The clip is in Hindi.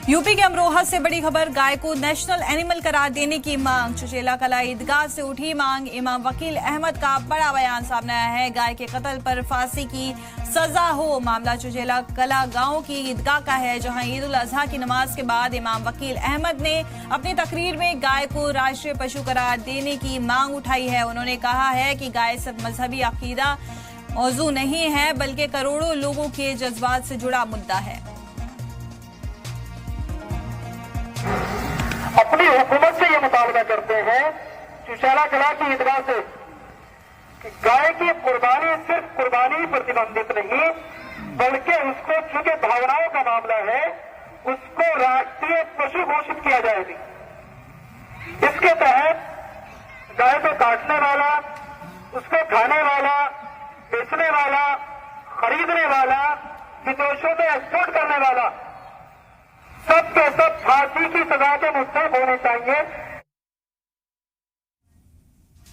यूपी के अमरोहा से बड़ी खबर, गाय को नेशनल एनिमल करार देने की मांग। चुचेला कला ईदगाह से उठी मांग। इमाम वकील अहमद का बड़ा बयान सामने आया है। गाय के कत्ल पर फांसी की सजा हो। मामला चुचेला कला गांव की ईदगाह का है, जहां ईद उल अजहा की नमाज के बाद इमाम वकील अहमद ने अपनी तकरीर में गाय को राष्ट्रीय पशु करार देने की मांग उठाई है। उन्होंने कहा है कि गाय सिर्फ मजहबी अकीदा मौजू नहीं है, बल्कि करोड़ों लोगों के जज्बात से जुड़ा मुद्दा है। अपनी हुकूमत से ये मुतालबा करते हैं चुचेला कला की ईदगाह से कि गाय की कुर्बानी सिर्फ कुर्बानी प्रतिबंधित नहीं, बल्कि उसको चूंकि भावनाओं का मामला है, उसको राष्ट्रीय पशु घोषित किया जाएगी। इसके तहत गाय को काटने वाला, उसको खाने वाला, बेचने वाला, खरीदने वाला, विदेशों में एक्सपोर्ट करने वाला, सब के सब फांसी की सजा के मुस्तहक होने चाहिए।